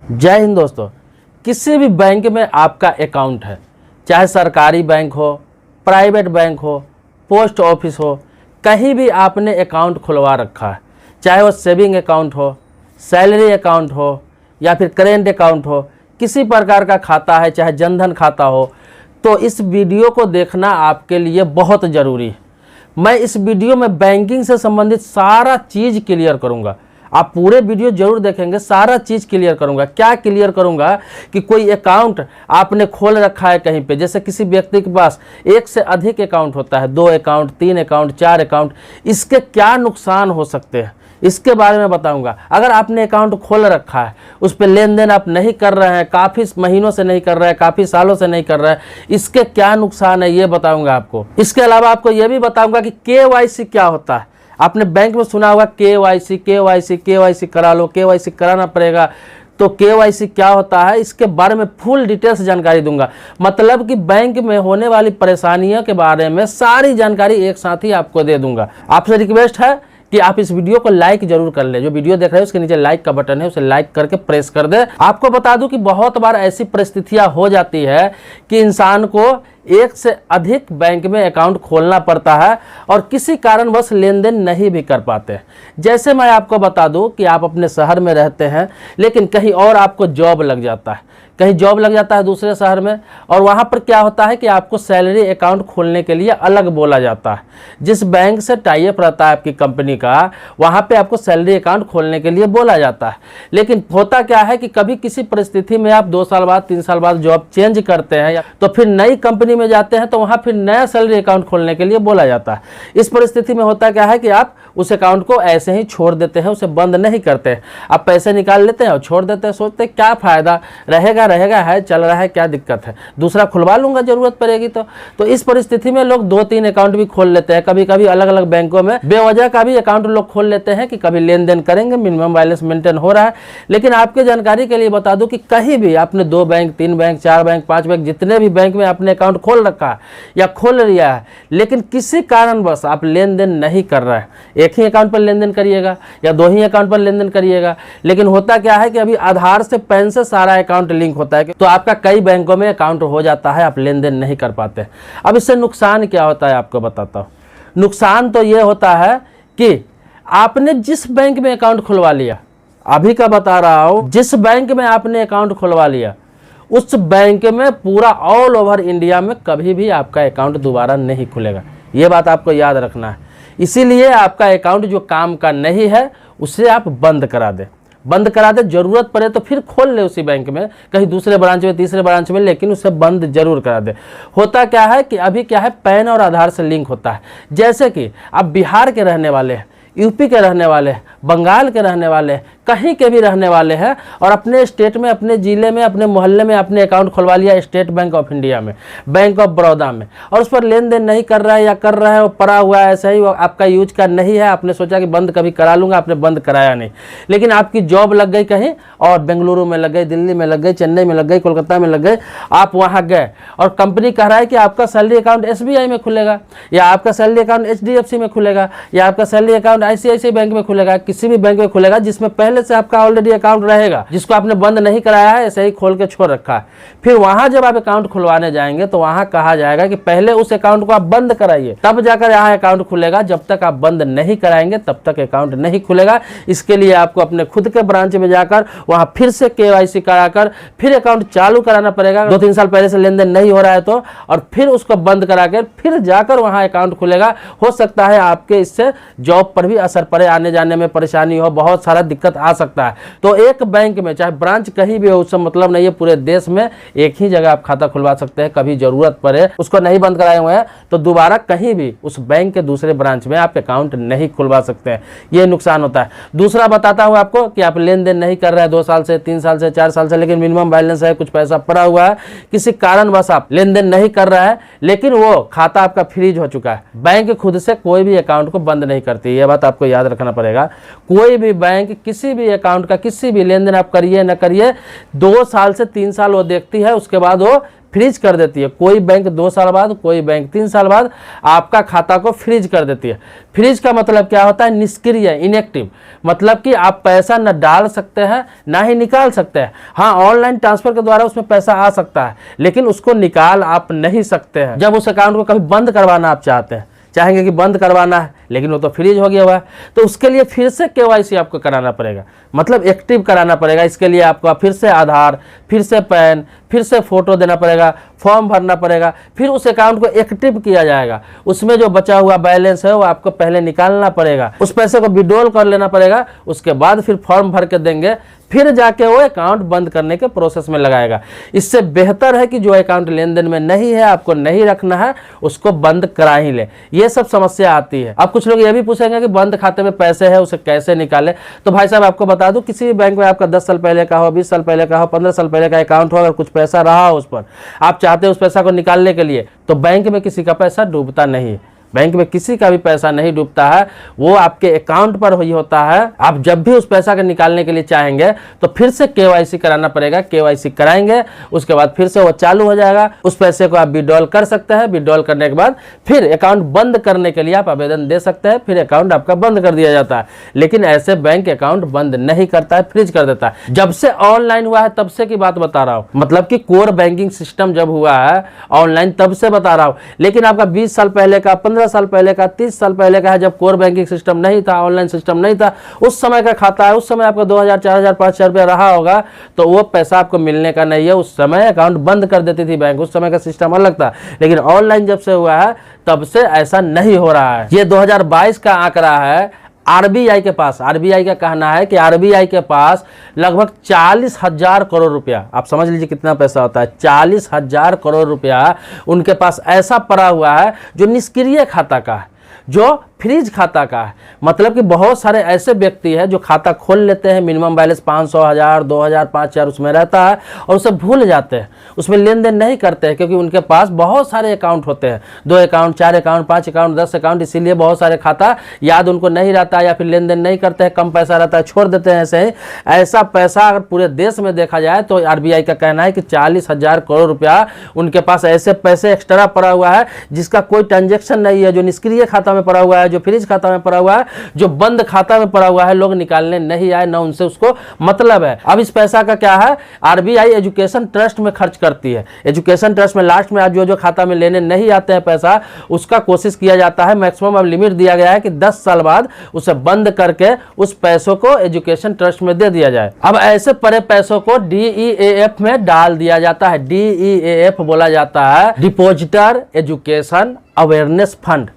जय हिंद दोस्तों। किसी भी बैंक में आपका अकाउंट है, चाहे सरकारी बैंक हो, प्राइवेट बैंक हो, पोस्ट ऑफिस हो, कहीं भी आपने अकाउंट खुलवा रखा है, चाहे वो सेविंग अकाउंट हो, सैलरी अकाउंट हो या फिर करेंट अकाउंट हो, किसी प्रकार का खाता है, चाहे जनधन खाता हो, तो इस वीडियो को देखना आपके लिए बहुत ज़रूरी है। मैं इस वीडियो में बैंकिंग से संबंधित सारा चीज़ क्लियर करूँगा। आप पूरे वीडियो जरूर देखेंगे, सारा चीज़ क्लियर करूंगा। क्या क्लियर करूंगा कि कोई अकाउंट आपने खोल रखा है कहीं पे, जैसे किसी व्यक्ति के पास एक से अधिक अकाउंट होता है, 2 अकाउंट, 3 अकाउंट, 4 अकाउंट, इसके क्या नुकसान हो सकते हैं इसके बारे में बताऊंगा। अगर आपने अकाउंट खोल रखा है, उस पर लेन देन आप नहीं कर रहे हैं, काफ़ी महीनों से नहीं कर रहे हैं, काफ़ी सालों से नहीं कर रहे हैं, इसके क्या नुकसान है ये बताऊंगा आपको। इसके अलावा आपको ये भी बताऊंगा कि KYC क्या होता है। आपने बैंक में सुना होगा KYC करा लो, KYC कराना पड़ेगा। तो KYC क्या होता है, इसके बारे में फुल डिटेल्स जानकारी दूंगा। मतलब कि बैंक में होने वाली परेशानियों के बारे में सारी जानकारी एक साथ ही आपको दे दूंगा। आपसे रिक्वेस्ट है कि आप इस वीडियो को लाइक जरूर कर ले। जो वीडियो देख रहे हैं उसके नीचे लाइक का बटन है, उसे लाइक करके प्रेस कर दे। आपको बता दूं कि बहुत बार ऐसी परिस्थितियां हो जाती है कि इंसान को एक से अधिक बैंक में अकाउंट खोलना पड़ता है और किसी कारणवश लेन देन नहीं भी कर पाते। जैसे मैं आपको बता दूं कि आप अपने शहर में रहते हैं, लेकिन कहीं और आपको जॉब लग जाता है, कहीं जॉब लग जाता है दूसरे शहर में, और वहाँ पर क्या होता है कि आपको सैलरी अकाउंट खोलने के लिए अलग बोला जाता है। जिस बैंक से टाई अप रहता है आपकी कंपनी का, वहाँ पे आपको सैलरी अकाउंट खोलने के लिए बोला जाता है। लेकिन होता क्या है कि कभी किसी परिस्थिति में आप 2 साल बाद, 3 साल बाद जॉब चेंज करते हैं, तो फिर नई कंपनी में जाते हैं, तो वहाँ फिर नया सैलरी अकाउंट खोलने के लिए बोला जाता है। इस परिस्थिति में होता क्या है कि आप उस अकाउंट को ऐसे ही छोड़ देते हैं, उसे बंद नहीं करते हैं। आप पैसे निकाल लेते हैं और छोड़ देते हैं, सोचते हैं क्या फ़ायदा, रहेगा है, चल रहा है, क्या दिक्कत है, दूसरा खुलवा लूंगा जरूरत पड़ेगी तो इस परिस्थिति में लोग 2-3 अकाउंट भी खोल लेते हैं। कभी कभी अलग अलग बैंकों में बेवजह का भी अकाउंट लोग खोल लेते हैं कि कभी लेन देन करेंगे, मिनिमम बैलेंस मेंटेन हो रहा है। लेकिन आपके जानकारी के लिए बता दूं कि कहीं भी आपने 2 बैंक, 3 बैंक, 4 बैंक, 5 बैंक, जितने भी बैंक में आपने अकाउंट खोल रखा है या खोल लिया है, लेकिन किसी कारणवश आप लेन देन नहीं कर रहे हैं, एक ही अकाउंट पर लेन देन करिएगा या 2 ही अकाउंट पर लेन देन करिएगा। लेकिन होता क्या है कि अभी आधार से, पैन से सारा अकाउंट लिंक होता है, तो आपका कई बैंकों में अकाउंट हो जाता है, आप लेन देन नहीं कर पाते। अब इससे नुकसान क्या होता है आपको बताता हूँ। नुकसान तो ये होता है कि आपने जिस बैंक में अकाउंट खुलवा लिया, अभी का बता रहा हूँ, जिस बैंक में आपने अकाउंट खुलवा लिया, उस बैंक में पूरा ऑल ओवर इंडिया में कभी भी आपका अकाउंट दोबारा नहीं खुलेगा। ये बात आपको याद रखना है। इसीलिए आपका अकाउंट जो काम का नहीं है उसे आप बंद करा दे, जरूरत पड़े तो फिर खोल ले उसी बैंक में, कहीं दूसरे ब्रांच में, तीसरे ब्रांच में, लेकिन उसे बंद जरूर करा दे। होता क्या है कि अभी क्या है, पैन और आधार से लिंक होता है। जैसे कि आप बिहार के रहने वाले हैं, यूपी के रहने वाले हैं, बंगाल के रहने वाले हैं, कहीं के भी रहने वाले हैं, और अपने स्टेट में, अपने ज़िले में, अपने मोहल्ले में आपने अकाउंट खुलवा लिया स्टेट बैंक ऑफ इंडिया में, बैंक ऑफ बड़ौदा में, और उस पर लेन देन नहीं कर रहा है या कर रहा है, वो पड़ा हुआ है ऐसा ही, वो आपका यूज का नहीं है। आपने सोचा कि बंद कभी करा लूँगा, आपने बंद कराया नहीं। लेकिन आपकी जॉब लग गई कहीं और, बेंगलुरु में लग गई, दिल्ली में लग गई, चेन्नई में लग गई, कोलकाता में लग गई, आप वहाँ गए और कंपनी कह रहा है कि आपका सैलरी अकाउंट SBI में खुलेगा, या आपका सैलरी अकाउंट HDFC में खुलेगा, या आपका सैलरी अकाउंट ICICI बैंक में खुलेगा, किसी भी बैंक में खुलेगा जिसमें पहले से आपका ऑलरेडी अकाउंट रहेगा, जिसको आपने बंद नहीं कराया है, ऐसे ही खोल के छोड़ रखा है। फिर वहां जब आप अकाउंट खुलवाने जाएंगे तो वहां कहा जाएगा कि पहले उस अकाउंट को आप बंद कराइए, तब जाकर यहाँ अकाउंट खुलेगा। जब तक आप बंद नहीं कराएंगे तब तक अकाउंट नहीं खुलेगा। इसके लिए आपको अपने खुद के ब्रांच में जाकर वहां फिर से KYC कराकर फिर अकाउंट चालू कराना पड़ेगा। 2-3 साल पहले से लेन देन नहीं हो रहा है तो, और फिर उसको बंद कराकर फिर जाकर वहां अकाउंट खुलेगा। हो सकता है आपके इससे जॉब पर भी असर पड़े, आने जाने में परेशानी हो, बहुत सारा दिक्कत आ सकता है। तो एक बैंक में, चाहे ब्रांच कहीं भी हो, उससे मतलब नहीं है, पूरे देश में एक ही जगह आप खाता खुलवा सकते हैं। कभी जरूरत पड़े, उसको नहीं बंद कराए हुए हैं तो दोबारा कहीं भी उस बैंक के दूसरे ब्रांच में आप अकाउंट नहीं खुलवा सकते हैं। ये नुकसान होता है। दूसरा बताता हूं आपको कि आप लेन देन नहीं कर रहे हैं 2 साल से, 3 साल से, 4 साल से, लेकिन मिनिमम बैलेंस है, कुछ पैसा पड़ा हुआ है, किसी कारणवश आप लेन देन नहीं कर रहा है, लेकिन वो खाता आपका फ्रीज हो चुका है। बैंक खुद से कोई भी अकाउंट को बंद नहीं करती, ये बात बात आपको याद रखना पड़ेगा, कोई भी बैंक किसी भी अकाउंट का किसी भी लेन देन आप करिए ना करिए, 2 साल से 3 साल वो देखती है, उसके बाद वो फ्रीज कर देती है। कोई बैंक 2 साल बाद, कोई बैंक 3 साल बाद आपका खाता को फ्रीज कर देती है। फ्रीज का मतलब क्या होता है? निष्क्रिय, इनएक्टिव, मतलब कि आप पैसा न डाल सकते हैं ना ही निकाल सकते हैं। हाँ, ऑनलाइन ट्रांसफर के द्वारा उसमें पैसा आ सकता है, लेकिन उसको निकाल आप नहीं सकते हैं। जब उस अकाउंट को कभी बंद करवाना आप चाहेंगे कि बंद करवाना है, लेकिन वो तो फ्रीज हो गया हुआ है, तो उसके लिए फिर से केवाईसी आपको कराना पड़ेगा, मतलब एक्टिव कराना पड़ेगा। इसके लिए आपको फिर से आधार, फिर से पैन, फिर से फोटो देना पड़ेगा, फॉर्म भरना पड़ेगा, फिर उस अकाउंट को एक्टिव किया जाएगा। उसमें जो बचा हुआ बैलेंस है वो आपको पहले निकालना पड़ेगा, उस पैसे को विड्रॉल कर लेना पड़ेगा, उसके बाद फिर फॉर्म भर के देंगे, फिर जाके वो अकाउंट बंद करने के प्रोसेस में लगाएगा। इससे बेहतर है कि जो अकाउंट लेन देन में नहीं है, आपको नहीं रखना है, उसको बंद करा ही ले। ये सब समस्या आती है। अब कुछ लोग ये भी पूछेंगे कि बंद खाते में पैसे है उसे कैसे निकाले। तो भाई साहब आपको बता दूं, किसी भी बैंक में आपका 10 साल पहले का हो, 20 साल पहले का हो, 15 साल पहले का अकाउंट हो, अगर कुछ पैसा रहा हो उस पर, आप चाहते हो उस पैसा को निकालने के लिए, तो बैंक में किसी का पैसा डूबता नहीं है। बैंक में किसी का भी पैसा नहीं डूबता है, वो आपके अकाउंट पर ही होता है। आप जब भी उस पैसा के निकालने के लिए चाहेंगे तो फिर से केवाईसी कराना पड़ेगा। केवाईसी कराएंगे, उसके बाद फिर से वो चालू हो जाएगा। उस पैसे को आप विड्रॉल कर सकते हैं। विड्रॉल करने के बाद फिर अकाउंट बंद करने के लिए आप आवेदन दे सकते हैं, फिर अकाउंट आपका बंद कर दिया जाता है। लेकिन ऐसे बैंक अकाउंट बंद नहीं करता है, फ्रीज कर देता है। जब से ऑनलाइन हुआ है तब से की बात बता रहा हूँ, मतलब कि कोर बैंकिंग सिस्टम जब हुआ है ऑनलाइन, तब से बता रहा हूँ। लेकिन आपका 20 साल पहले का, 15 साल पहले का, 30 साल पहले का है, जब कोर बैंकिंग सिस्टम नहीं था, ऑनलाइन सिस्टम नहीं था, उस समय का खाता है, उस समय आपका 2000, 4000, 5000 रुपया रहा होगा, तो वो पैसा आपको मिलने का नहीं है। उस समय अकाउंट बंद कर देती थी बैंक, उस समय का सिस्टम अलग था। लेकिन ऑनलाइन जब से हुआ है तब से ऐसा नहीं हो रहा है। ये 2022 का आंकड़ा है आरबीआई के पास। आरबीआई का कहना है कि आरबीआई के पास लगभग 40,000 करोड़ रुपया, आप समझ लीजिए कितना पैसा होता है, 40,000 करोड़ रुपया उनके पास ऐसा पड़ा हुआ है जो निष्क्रिय खाता का है, जो फ्रीज खाता का है। मतलब कि बहुत सारे ऐसे व्यक्ति हैं जो खाता खोल लेते हैं, मिनिमम बैलेंस 500, 1000, 2000, 5000 उसमें रहता है, और उसे भूल जाते हैं, उसमें लेन देन नहीं करते हैं, क्योंकि उनके पास बहुत सारे अकाउंट होते हैं, 2 अकाउंट, 4 अकाउंट, 5 अकाउंट, 10 अकाउंट, इसीलिए बहुत सारे खाता याद उनको नहीं रहता, या फिर लेन देन नहीं करते हैं, कम पैसा रहता है, छोड़ देते हैं ऐसे ही। ऐसा पैसा अगर पूरे देश में देखा जाए तो आरबीआई का कहना है कि 40,000 करोड़ रुपया उनके पास ऐसे पैसे एक्स्ट्रा पड़ा हुआ है जिसका कोई ट्रांजेक्शन नहीं है, जो निष्क्रिय खाता में पड़ा हुआ है, जो फ्रीज खाता में पड़ा हुआ है, जो बंद खाता में पड़ा हुआ है, लोग निकालने नहीं आए, ना उनसे उसको मतलब है। अब इस पैसा का क्या है, आरबीआई एजुकेशन ट्रस्ट में खर्च करती है। एजुकेशन ट्रस्ट में लास्ट में आज जो खाता में लेने नहीं आते हैं पैसा, उसका कोशिश किया जाता है, मैक्सिमम अब लिमिट दिया गया है कि 10 साल बाद उसे बंद करके उस पैसों को एजुकेशन ट्रस्ट में दे दिया जाए। अब ऐसे पड़े पैसों को DEAF में डाल दिया जाता है। DEAF बोला जाता है depositor education awareness fund,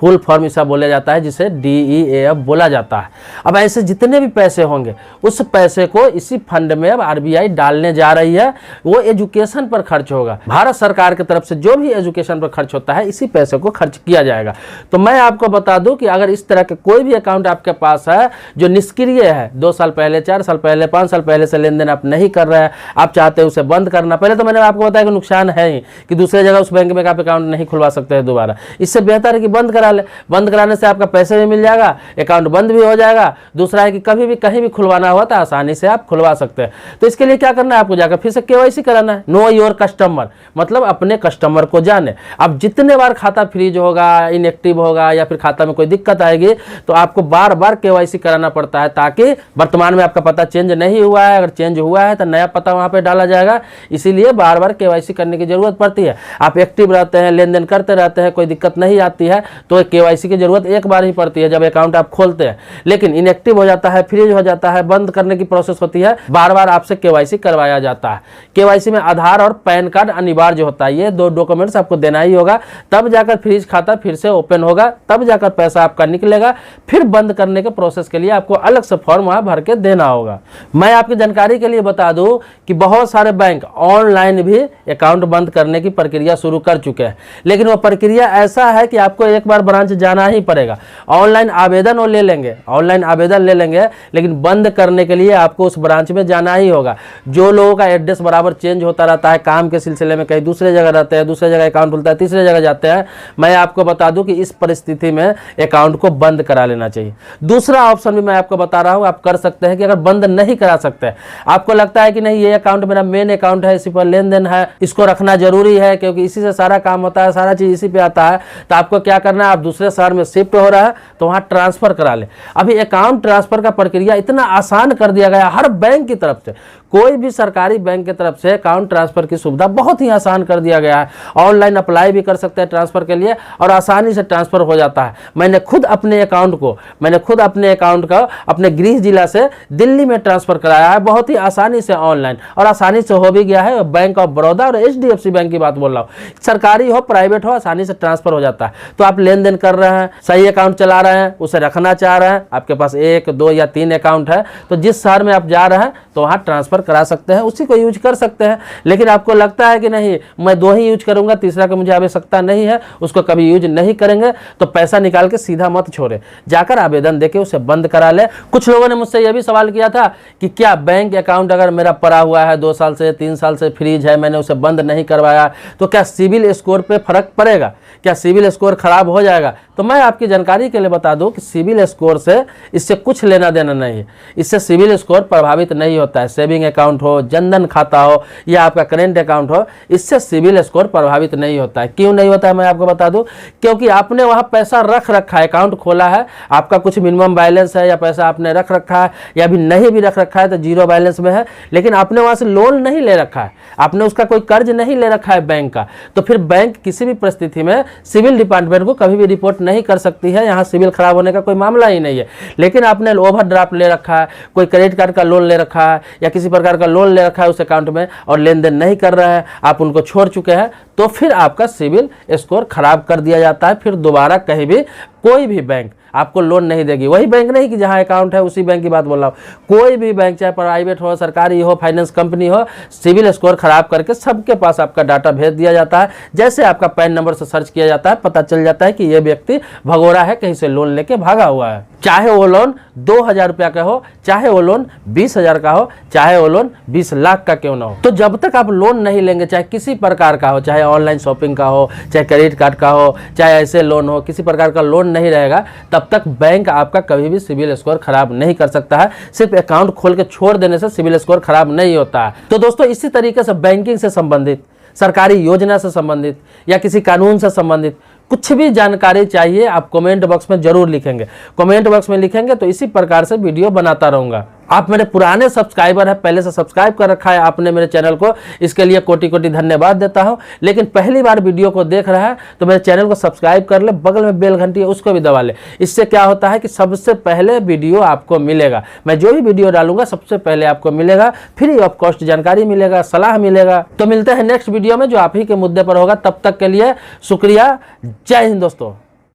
full form ऐसा बोला जाता है, जिसे DEAF बोला जाता है। अब ऐसे जितने भी पैसे होंगे उस पैसे को इसी फंड में अब आरबीआई डालने जा रही है। वो एजुकेशन पर खर्च होगा। भारत सरकार की तरफ से जो भी एजुकेशन पर खर्च होता है इसी पैसे को खर्च किया जाएगा। तो मैं आपको बता दूं कि अगर इस तरह के कोई भी अकाउंट आपके पास है जो निष्क्रिय है, 2 साल पहले, 4 साल पहले, 5 साल पहले से लेन देन आप नहीं कर रहे हैं, आप चाहते हैं उसे बंद करना, पहले तो मैंने आपको बताया कि नुकसान है ही कि दूसरे जगह उस बैंक में आप अकाउंट नहीं खुलवा सकते हैं दोबारा। इससे बेहतर है कि बंद करा ले। बंद कराने से आपका पैसे भी मिल जाएगा, अकाउंट बंद भी हो जाएगा। दूसरा है कि कभी भी कहीं भी खुलवाना हुआ तो आसानी से आप खुलवा सकते हैं। तो इसके लिए क्या करना है, आपको जाकर फिर से केवाईसी कराना है। नो योर कस्टमर, मतलब अपने कस्टमर को जाने। अब जितने बार खाता फ्रीज होगा, इनएक्टिव होगा, या फिर खाता में कोई दिक्कत आएगी तो आपको बार बार केवाईसी कराना पड़ता है, ताकि वर्तमान में आपका पता चेंज नहीं हुआ है, अगर चेंज हुआ है तो नया पता वहां पे डाला जाएगा। इसीलिए बार बार केवाईसी करने की जरूरत पड़ती है। आप एक्टिव रहते हैं, लेन देन करते रहते हैं, कोई दिक्कत नहीं आती है, तो केवाईसी की जरूरत एक बार ही पड़ती है जब अकाउंट आप खोलते हैं। लेकिन इनएक्टिव हो जाता है, फ्रीज हो जाता है, बंद करने की प्रोसेस होती है, बार बार आपसे केवाईसी करवाया जाता है। केवाईसी में आधार और पैन कार्ड अनिवार्य होता है। ये 2 डॉक्यूमेंट्स आपको देना ही होगा, तब जाकर फ्रीज खाता फिर से ओपन होगा, तब जाकर पैसा आपका निकलेगा। फिर बंद करने के प्रोसेस के लिए आपको अलग से फॉर्म वहां भर के देना होगा। मैं आपकी जानकारी के लिए बता दूं कि बहुत सारे बैंक ऑनलाइन भी अकाउंट बंद करने की प्रक्रिया शुरू कर चुके हैं, लेकिन वो प्रक्रिया ऐसा है कि आपको एक बार ब्रांच जाना ही पड़ेगा। ऑनलाइन आवेदन वो ले लेंगे, ऑनलाइन आवेदन ले लेंगे, लेकिन बंद करने के लिए आपको उस ब्रांच में जाना ही होगा। जो लोगों का एड्रेस बराबर चेंज होता रहता है, काम के सिलसिले में कहीं दूसरे जगह रहते हैं, दूसरे जगह अकाउंट खुलता है, तीसरे जगह जाते हैं, मैं आपको बता दूं कि इस परिस्थिति में अकाउंट को बंद करा लेना चाहिए। दूसरा ऑप्शन भी मैं आपको बता रहा हूं, आप कर सकते हैं कि अगर बंद नहीं करा सकते, आपको लगता है कि नहीं ये अकाउंट मेरा मेन अकाउंट है, इसी पर लेन देन है, इसको रखना जरूरी है क्योंकि इसी से सारा काम होता है, सारा चीज इसी पे आता है, तो आपको क्या करना है, आप दूसरे शहर में शिफ्ट हो रहा है तो वहां ट्रांसफर करा ले। अभी अकाउंट ट्रांसफर का प्रक्रिया इतना आसान कर दिया गया हर बैंक की तरफ से, कोई भी सरकारी बैंक की तरफ से अकाउंट ट्रांसफर की सुविधा बहुत ही आसान कर दिया गया है। ऑनलाइन अप्लाई भी कर सकते हैं ट्रांसफर के लिए और आसानी से ट्रांसफर हो जाता है। मैंने खुद अपने अकाउंट को अपने गृह जिला से दिल्ली में ट्रांसफर कराया है, बहुत ही आसानी से ऑनलाइन, और आसानी से हो भी गया है। बैंक ऑफ बड़ौदा और HDFC बैंक की बात बोल रहा हूँ, सरकारी हो प्राइवेट हो, आसानी से ट्रांसफर हो जाता है। तो आप लेन देन कर रहे हैं, सही अकाउंट चला रहे हैं, उसे रखना चाह रहे हैं, आपके पास 1, 2 या 3 अकाउंट है, तो जिस शहर में आप जा रहे हैं तो वहाँ ट्रांसफर करा सकते हैं, उसी को यूज कर सकते हैं। लेकिन आपको लगता है कि नहीं मैं 2 ही यूज करूंगा, तीसरा का मुझे आवश्यकता नहीं है, उसको कभी यूज नहीं करेंगे, तो पैसा निकाल के सीधा मत छोड़े, जाकर आवेदन देके उसे बंद करा ले। कुछ लोगों ने मुझसे यह भी सवाल किया था कि क्या बैंक अकाउंट अगर मेरा पड़ा हुआ है 2 साल से 3 साल से फ्रीज है, मैंने उसे बंद नहीं करवाया, तो क्या सिविल स्कोर पे फर्क पड़ेगा, क्या सिविल स्कोर खराब हो जाएगा? तो मैं आपकी जानकारी के लिए बता दूं कि सिविल स्कोर से इससे कुछ लेना देना नहीं है, इससे सिविल स्कोर प्रभावित नहीं होता है। सेविंग अकाउंट हो, जनधन खाता हो या आपका करेंट अकाउंट हो, इससे सिविल स्कोर प्रभावित नहीं होता है। क्यों नहीं होता है मैं आपको बता दूं, क्योंकि आपने वहां पैसा रख रखा है, अकाउंट खोला है, आपका कुछ मिनिमम बैलेंस है या पैसा आपने रख रखा है या अभी नहीं भी रख रखा है तो जीरो बैलेंस में है, लेकिन आपने वहां से लोन नहीं ले रखा है, आपने उसका कोई कर्ज नहीं ले रखा है बैंक का, तो फिर बैंक किसी भी परिस्थिति में सिविल डिपार्टमेंट को कभी भी रिपोर्ट नहीं कर सकती है, यहाँ सिविल खराब होने का कोई मामला ही नहीं है। लेकिन आपने ओवरड्राफ्ट ले रखा है, कोई क्रेडिट कार्ड का लोन ले रखा है या किसी प्रकार का लोन ले रखा है उस अकाउंट में और लेन देन नहीं कर रहा है, आप उनको छोड़ चुके हैं, तो फिर आपका सिविल स्कोर खराब कर दिया जाता है। फिर दोबारा कहीं भी कोई भी बैंक आपको लोन नहीं देगी। वही बैंक नहीं कि जहां अकाउंट है उसी बैंक की बात बोल रहा हूँ, कोई भी बैंक चाहे प्राइवेट हो, सरकारी हो, फाइनेंस कंपनी हो, सिविल स्कोर खराब करके सबके पास आपका डाटा भेज दिया जाता है। जैसे आपका पैन नंबर से सर्च किया जाता है, पता चल जाता है कि यह व्यक्ति भगोड़ा है, कहीं से लोन लेके भागा हुआ है, चाहे वो लोन 2000 रुपया का हो, चाहे वो लोन 20,000 का हो, चाहे वो लोन 20 लाख का क्यों ना हो। तो जब तक आप लोन नहीं लेंगे, चाहे किसी प्रकार का हो, चाहे ऑनलाइन शॉपिंग का हो, चाहे क्रेडिट कार्ड का हो, चाहे ऐसे लोन हो, किसी प्रकार का लोन नहीं रहेगा, तब तक बैंक आपका कभी भी सिविल स्कोर खराब नहीं कर सकता है। सिर्फ अकाउंट खोल के छोड़ देने से सिविल स्कोर खराब नहीं होता है। तो दोस्तों, इसी तरीके से बैंकिंग से संबंधित, सरकारी योजना से संबंधित या किसी कानून से संबंधित कुछ भी जानकारी चाहिए, आप कमेंट बॉक्स में जरूर लिखेंगे। कमेंट बॉक्स में लिखेंगे तो इसी प्रकार से वीडियो बनाता रहूंगा। आप मेरे पुराने सब्सक्राइबर हैं, पहले से सब्सक्राइब कर रखा है आपने मेरे चैनल को, इसके लिए कोटि कोटि धन्यवाद देता हूं। लेकिन पहली बार वीडियो को देख रहा है तो मेरे चैनल को सब्सक्राइब कर ले, बगल में बेल घंटी है उसको भी दबा ले। इससे क्या होता है कि सबसे पहले वीडियो आपको मिलेगा, मैं जो भी वीडियो डालूंगा सबसे पहले आपको मिलेगा, फ्री ऑफ कॉस्ट जानकारी मिलेगा, सलाह मिलेगा। तो मिलते हैं नेक्स्ट वीडियो में जो आप ही के मुद्दे पर होगा। तब तक के लिए शुक्रिया, जय हिंद दोस्तों।